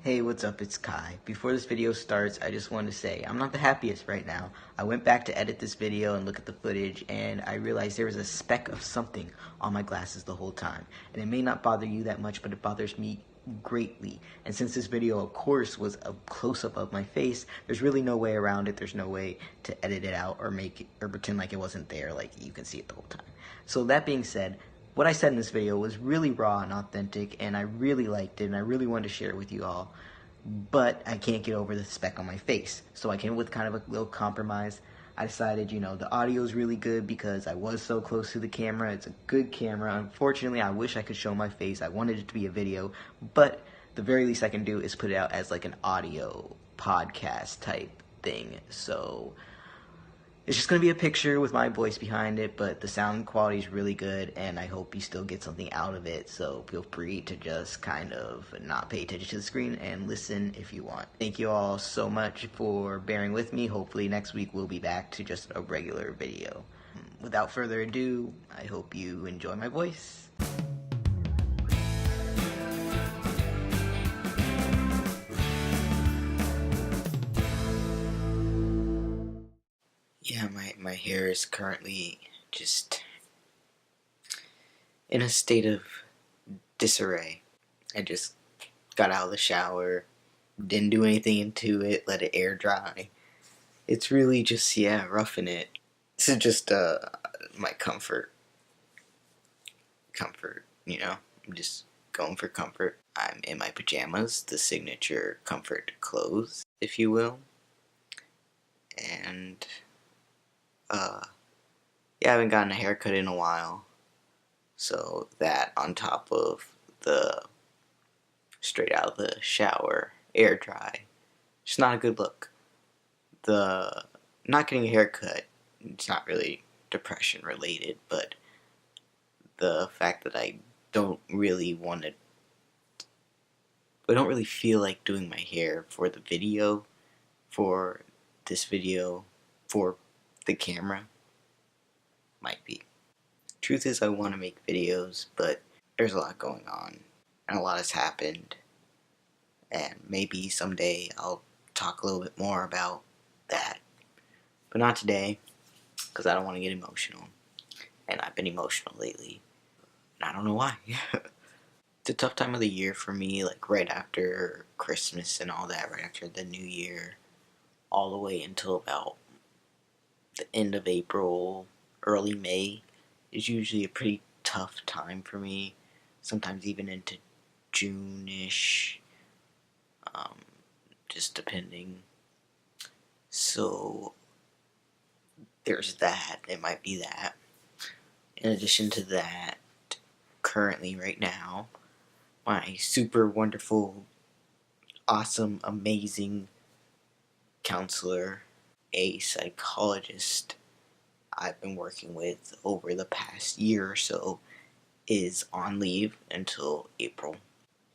Hey, what's up? It's Kai. Before this video starts, I just want to say I'm not the happiest right now. I went back to edit this video and look at the footage, and I realized there was a speck of something on my glasses the whole time. And it may not bother you that much, but it bothers me greatly. And since this video, of course, was a close-up of my face, there's really no way around it. There's no way to edit it out or make it, or pretend like it wasn't there, like you can see it the whole time. So that being said, what I said in this video was really raw and authentic, and I really liked it, and I really wanted to share it with you all, but I can't get over the speck on my face. So I came with kind of a little compromise. I decided, the audio is really good because I was so close to the camera. It's a good camera. Unfortunately, I wish I could show my face. I wanted it to be a video, but the very least I can do is put it out as like an audio podcast type thing. So it's just going to be a picture with my voice behind it, but the sound quality is really good, and I hope you still get something out of it, so feel free to just kind of not pay attention to the screen and listen if you want. Thank you all so much for bearing with me. Hopefully next week we'll be back to just a regular video. Without further ado, I hope you enjoy my voice. Yeah, my hair is currently just in a state of disarray. I just got out of the shower, didn't do anything into it, let it air dry. It's really just, roughing it. This is just my comfort, I'm just going for comfort. I'm in my pajamas, the signature comfort clothes, if you will. And I haven't gotten a haircut in a while, so that on top of the straight out of the shower, air dry, it's not a good look. The not getting a haircut, it's not really depression related, but the fact that I don't really feel like doing my hair for the video, for this video, for the camera. Might be. Truth is, I want to make videos, but there's a lot going on, and a lot has happened, and maybe someday I'll talk a little bit more about that, but not today, because I don't want to get emotional, and I've been emotional lately, and I don't know why. It's a tough time of the year for me, like right after Christmas and all that, right after the New Year, all the way until about the end of April, early May is usually a pretty tough time for me. Sometimes even into June-ish, just depending. So there's that. It might be that. In addition to that, currently right now, my super wonderful, awesome, amazing counselor, a psychologist I've been working with over the past year or so, is on leave until April.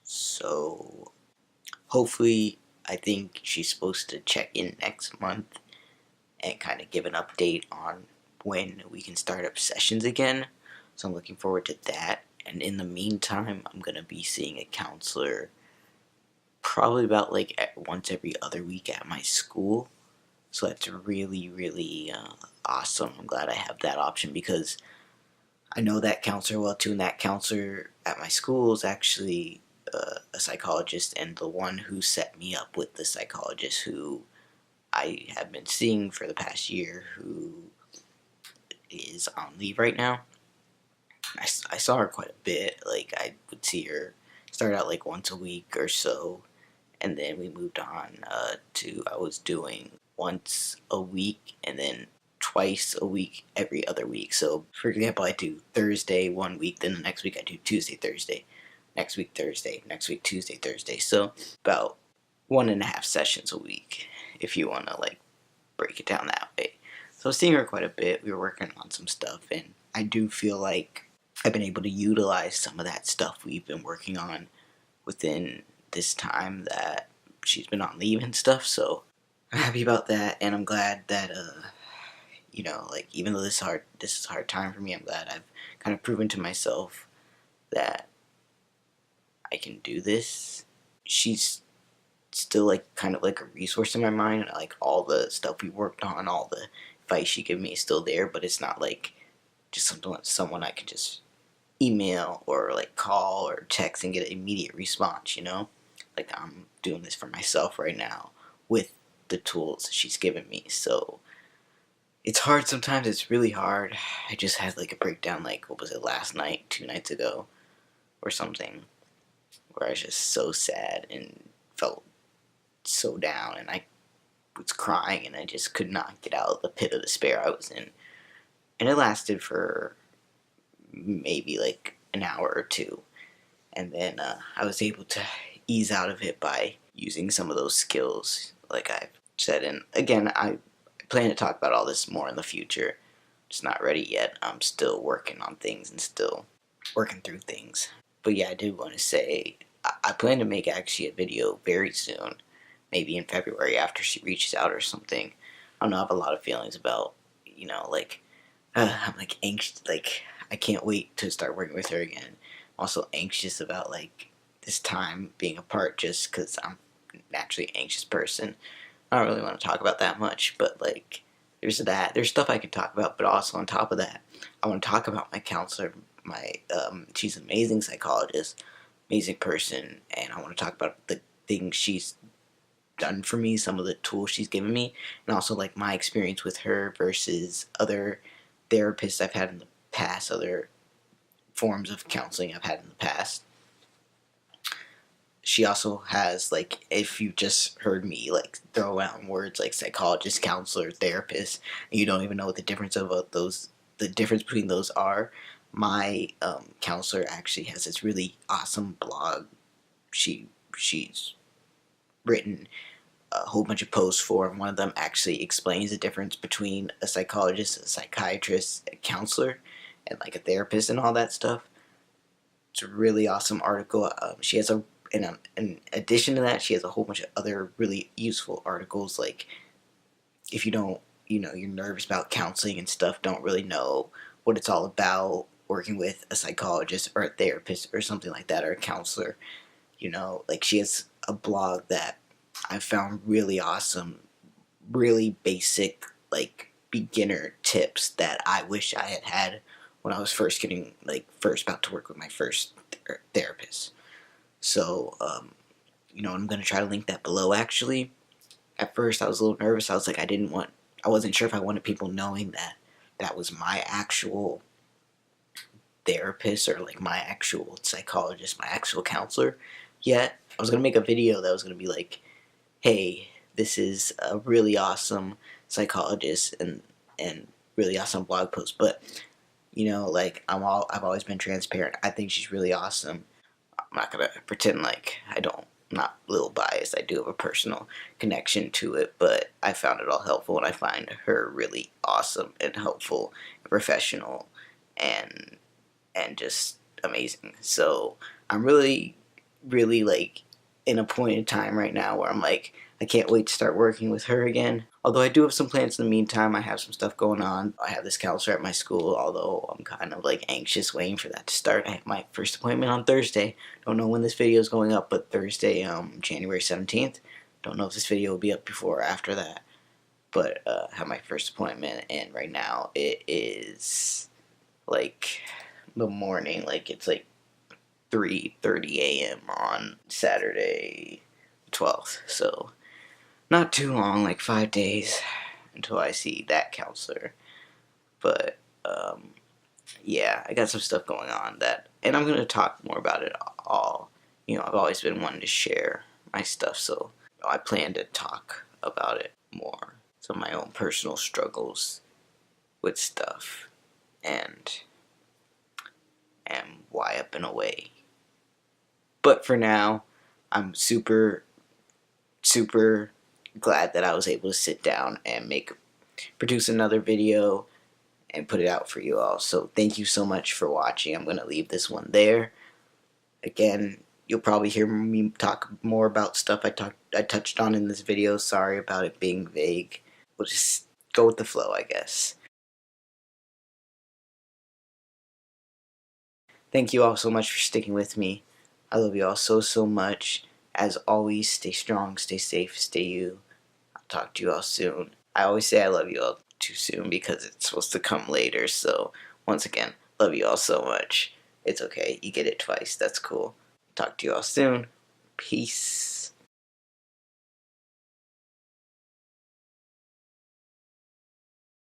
So hopefully, I think she's supposed to check in next month and kind of give an update on when we can start up sessions again. So I'm looking forward to that. And in the meantime, I'm going to be seeing a counselor probably about once every other week at my school. So that's really, really awesome. I'm glad I have that option because I know that counselor well too, and that counselor at my school is actually a psychologist, and the one who set me up with the psychologist who I have been seeing for the past year, who is on leave right now. I saw her quite a bit. I would see her start out once a week or so, and then we moved on to I was doing once a week and then twice a week every other week. So for example, I do Thursday one week, then the next week I do Tuesday, Thursday, next week Thursday, next week Tuesday, Thursday. So about 1.5 sessions a week if you want to break it down that way. So I was seeing her quite a bit. We were working on some stuff, and I do feel like I've been able to utilize some of that stuff we've been working on within this time that she's been on leave and stuff. So I'm happy about that, and I'm glad that even though this is a hard time for me, I'm glad I've kind of proven to myself that I can do this. She's still like kind of like a resource in my mind, and like all the stuff we worked on, all the advice she gave me is still there, but it's not like just someone I can just email or like call or text and get an immediate response, you know? Like I'm doing this for myself right now with the tools she's given me. So it's hard sometimes, it's really hard. I just had like a breakdown, like what was it, last night, 2 nights ago or something, where I was just so sad and felt so down, and I was crying and I just could not get out of the pit of despair I was in. And it lasted for maybe like an hour or two, and then I was able to ease out of it by using some of those skills like I've said. And again, I plan to talk about all this more in the future. Just not ready yet. I'm still working on things and still working through things. But yeah, I did want to say I plan to make actually a video very soon, maybe in February after she reaches out or something. I don't know, I have a lot of feelings about, you know, like, I'm like anxious, like, I can't wait to start working with her again. I'm also anxious about like this time being apart just because I'm a naturally anxious person. I don't really want to talk about that much, but like, there's that. There's stuff I can talk about, but also on top of that, I want to talk about my counselor. She's an amazing psychologist, amazing person, and I want to talk about the things she's done for me, some of the tools she's given me, and also like my experience with her versus other therapists I've had in the past, other forms of counseling I've had in the past. She also has, like, if you just heard me like throw out words like psychologist, counselor, therapist, and you don't even know what the difference between those are, my counselor actually has this really awesome blog. She's written a whole bunch of posts for, and one of them actually explains the difference between a psychologist, a psychiatrist, a counselor, and like a therapist and all that stuff. It's a really awesome article. She has in addition to that, she has a whole bunch of other really useful articles. Like if you don't, you know, you're nervous about counseling and stuff, don't really know what it's all about, working with a psychologist or a therapist or something like that, or a counselor, you know, like she has a blog that I found really awesome, really basic, like beginner tips that I wish I had had when I was first about to work with my first therapist. So, you know, I'm going to try to link that below actually. At first I was a little nervous. I was like, I wasn't sure if I wanted people knowing that that was my actual therapist or like my actual psychologist, my actual counselor yet. I was going to make a video that was going to be like, hey, this is a really awesome psychologist and really awesome blog post. But, you know, like I've always been transparent. I think she's really awesome. I'm not going to pretend like I'm not a little biased. I do have a personal connection to it, but I found it all helpful, and I find her really awesome and helpful and professional and just amazing. So I'm really, really like in a point in time right now where I'm like, I can't wait to start working with her again. Although I do have some plans in the meantime. I have some stuff going on. I have this counselor at my school, although I'm kind of like anxious waiting for that to start. I have my first appointment on Thursday. Don't know when this video is going up, but Thursday, January 17th. Don't know if this video will be up before or after that. But I have my first appointment, and right now it is like the morning. Like it's like 3:30 a.m. on Saturday 12th. So not too long, like 5 days until I see that counselor. But yeah, I got some stuff going on and I'm going to talk more about it all. You know, I've always been wanting to share my stuff, so I plan to talk about it more. Some of my own personal struggles with stuff and why I've been away. But for now, I'm super, super glad that I was able to sit down and produce another video and put it out for you all. So thank you so much for watching. I'm going to leave this one there. Again, you'll probably hear me talk more about stuff I touched on in this video. Sorry about it being vague. We'll just go with the flow, I guess. Thank you all so much for sticking with me. I love you all so, so much. As always, stay strong, stay safe, stay you. I'll talk to you all soon. I always say I love you all too soon because it's supposed to come later, so once again, love you all so much. It's okay, you get it twice, that's cool. Talk to you all soon. Peace.